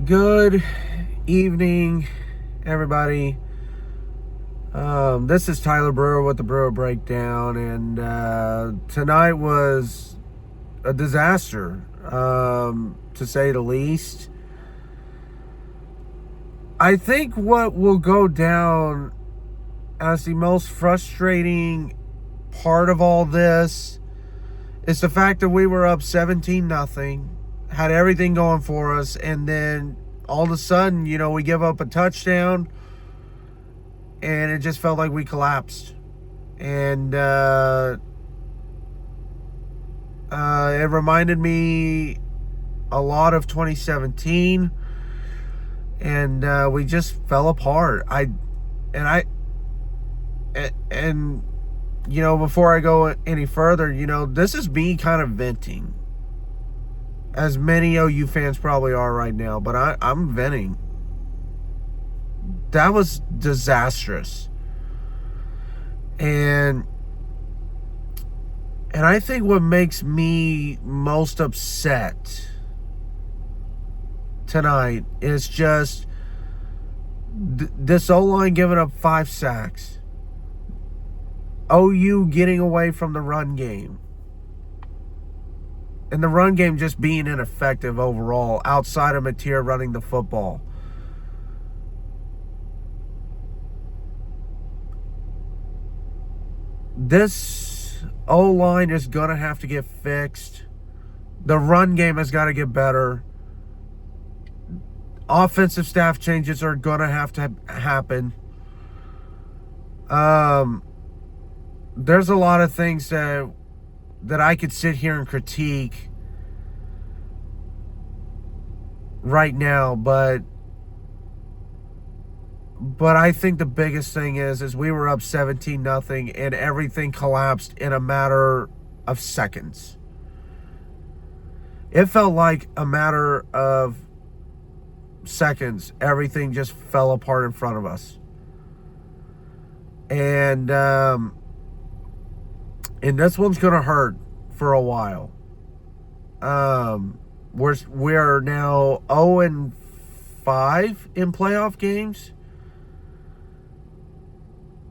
Good evening, everybody. This is Tyler Brewer with the Brewer Breakdown, and tonight was a disaster, to say the least. I think what will go down as the most frustrating part of all this is the fact that we were up 17-0, had everything going for us, and then all of a sudden, we give up a touchdown, and it just felt like we collapsed. And it reminded me a lot of 2017, and we just fell apart. Before I go any further, this is me kind of venting, as many OU fans probably are right now, but I'm venting. That was disastrous. And I think what makes me most upset tonight is just this O-line giving up 5 sacks. OU getting away from the run game. And the run game just being ineffective overall, outside of Mateer running the football. This O-line is going to have to get fixed. The run game has got to get better. Offensive staff changes are going to have to happen. There's a lot of things that I could sit here and critique right now, but I think the biggest thing is we were up 17-0 and everything collapsed in a matter of seconds. It felt like a matter of seconds. Everything just fell apart in front of us. And this one's going to hurt for a while. We're now 0-5 in playoff games.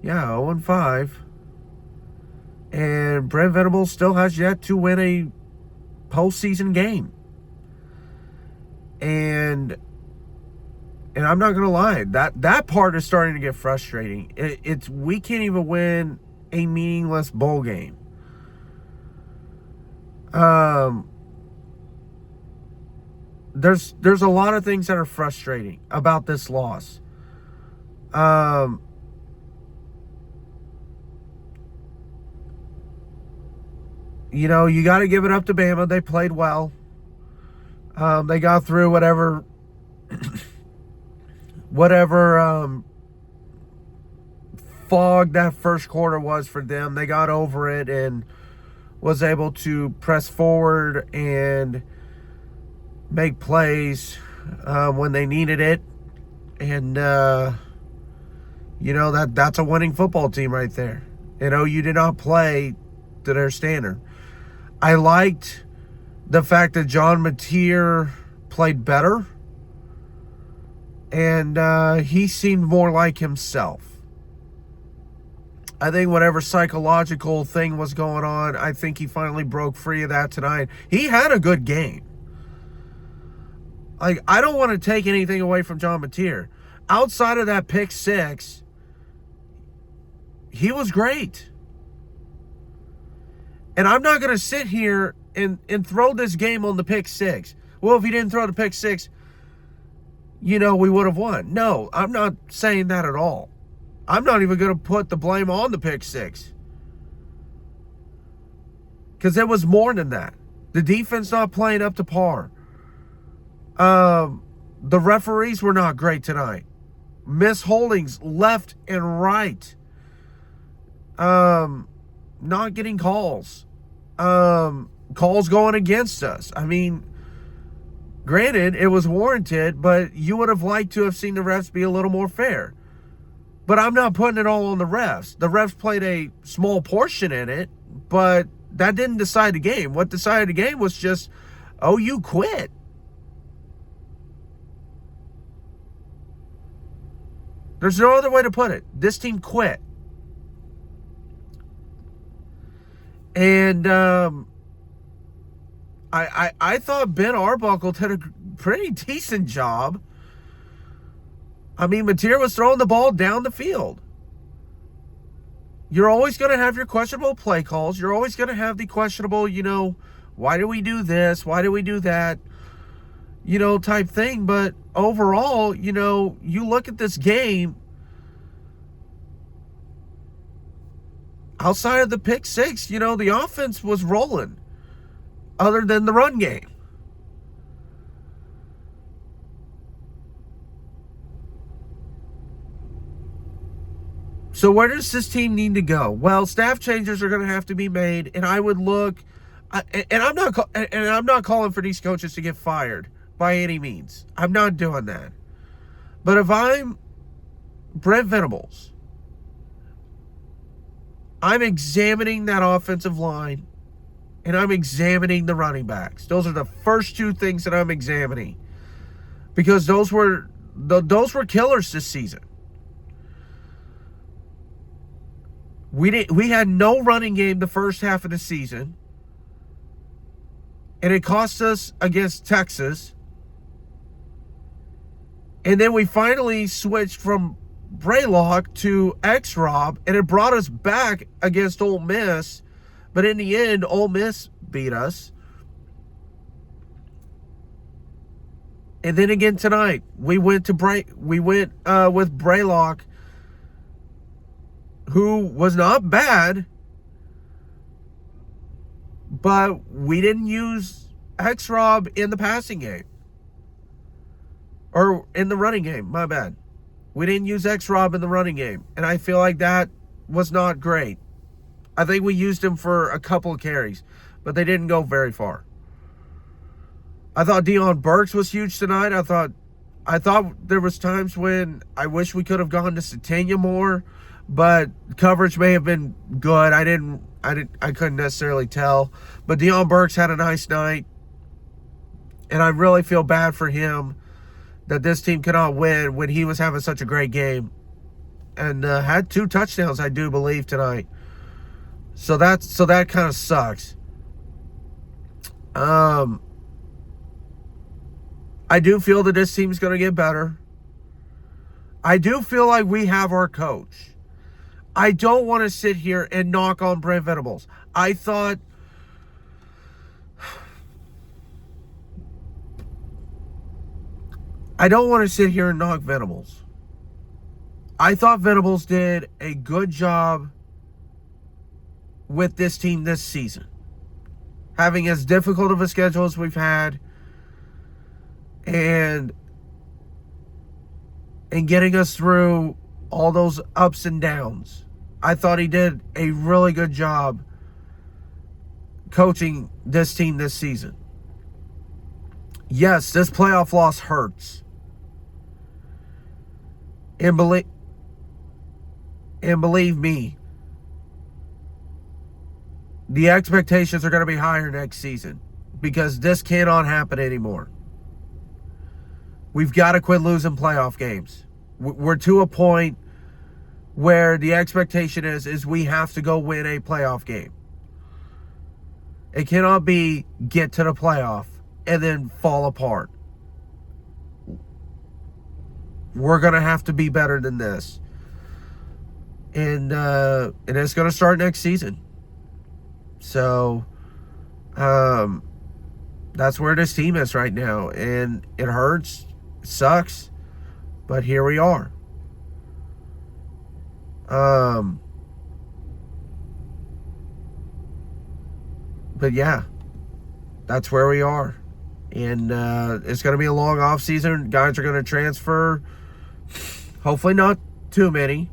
Yeah, 0-5. And Brent Venables still has yet to win a postseason game. And I'm not going to lie, that part is starting to get frustrating. We can't even win a meaningless bowl game. There's a lot of things that are frustrating about this loss. You got to give it up to Bama. They played well. They got through whatever fog that first quarter was for them. They got over it and was able to press forward and make plays when they needed it. And that's a winning football team right there. And OU did not play to their standard. I liked the fact that John Mateer played better, and he seemed more like himself. I think whatever psychological thing was going on, I think he finally broke free of that tonight. He had a good game. I don't want to take anything away from John Mateer. Outside of that pick 6, he was great. And I'm not going to sit here and throw this game on the pick 6. Well, if he didn't throw the pick 6, we would have won. No, I'm not saying that at all. I'm not even going to put the blame on the pick 6. Because it was more than that. The defense not playing up to par. The referees were not great tonight. Missed holdings left and right. Not getting calls. Calls going against us. I mean, granted, it was warranted, but you would have liked to have seen the refs be a little more fair. But I'm not putting it all on the refs. The refs played a small portion in it, but that didn't decide the game. What decided the game was just OU quit. There's no other way to put it. This team quit. And I thought Ben Arbuckle did a pretty decent job. I mean, Mateer was throwing the ball down the field. You're always going to have your questionable play calls. You're always going to have the questionable, why do we do this? Why do we do that? Type thing. But overall, you look at this game, outside of the pick six, the offense was rolling other than the run game. So where does this team need to go? Well, staff changes are going to have to be made, and I would look, and I'm not calling for these coaches to get fired by any means. I'm not doing that. But if I'm Brent Venables, I'm examining that offensive line, and I'm examining the running backs. Those are the first two things that I'm examining, because those were killers this season. We had no running game the first half of the season, and it cost us against Texas. And then we finally switched from Braylock to X-Rob, and it brought us back against Ole Miss. But in the end, Ole Miss beat us. And then again tonight, we went with Braylock, who was not bad, but we didn't use X-Rob in the passing game. Or in the running game, my bad. We didn't use X-Rob in the running game, and I feel like that was not great. I think we used him for a couple of carries, but they didn't go very far. I thought Deion Burks was huge tonight. I thought there was times when I wish we could have gone to Satania more, but coverage may have been good. I couldn't necessarily tell. But Deion Burks had a nice night, and I really feel bad for him that this team cannot win when he was having such a great game, and had 2 touchdowns, I do believe, tonight. So that kind of sucks. I do feel that this team's going to get better. I do feel like we have our coach. I don't want to sit here and knock on Brent Venables. I don't want to sit here and knock Venables. I thought Venables did a good job with this team this season. Having as difficult of a schedule as we've had, and getting us through all those ups and downs. I thought he did a really good job coaching this team this season. Yes, this playoff loss hurts. And believe me, the expectations are going to be higher next season, because this cannot happen anymore. We've got to quit losing playoff games. We're to a point where the expectation is we have to go win a playoff game. It cannot be get to the playoff and then fall apart. We're going to have to be better than this. And it's going to start next season. So, that's where this team is right now. And it hurts. It sucks. But here we are. But yeah, that's where we are. And it's going to be a long off season. Guys are going to transfer. Hopefully not too many.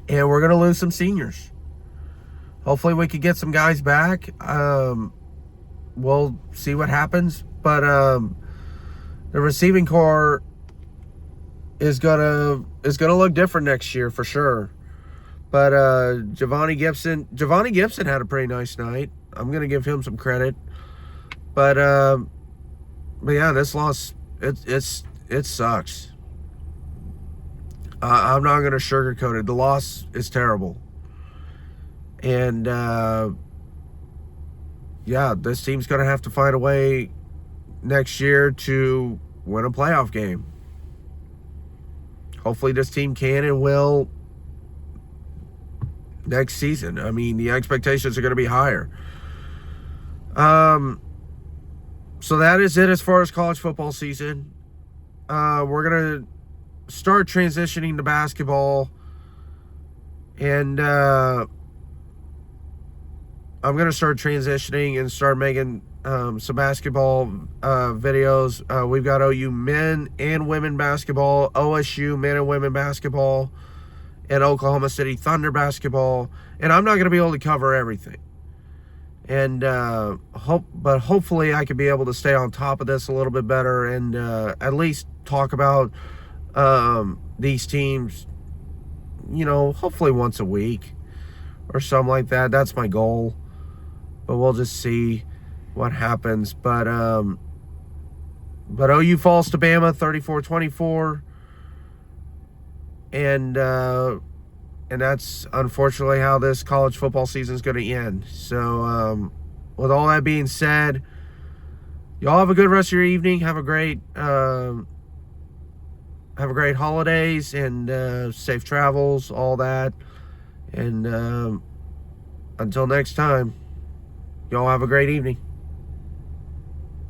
And we're going to lose some seniors. Hopefully we could get some guys back. We'll see what happens. But the receiving core is gonna look different next year for sure. But Javonte Gibson had a pretty nice night. I'm gonna give him some credit. But yeah, this loss it sucks. I'm not going to sugarcoat it. The loss is terrible. And, yeah, this team's going to have to find a way next year to win a playoff game. Hopefully this team can and will next season. I mean, the expectations are going to be higher. So that is it as far as college football season. We're going to start transitioning to basketball. And I'm going to start transitioning and start making some basketball videos. We've got OU men and women basketball, OSU men and women basketball, and Oklahoma City Thunder basketball. And I'm not going to be able to cover everything. And but hopefully I could be able to stay on top of this a little bit better and at least talk about these teams, hopefully once a week or something like that. That's my goal. But we'll just see what happens. But OU falls to Bama 34-24. And that's unfortunately how this college football season is going to end. So with all that being said, y'all have a good rest of your evening. Have a great holidays and safe travels, all that. And until next time, y'all have a great evening.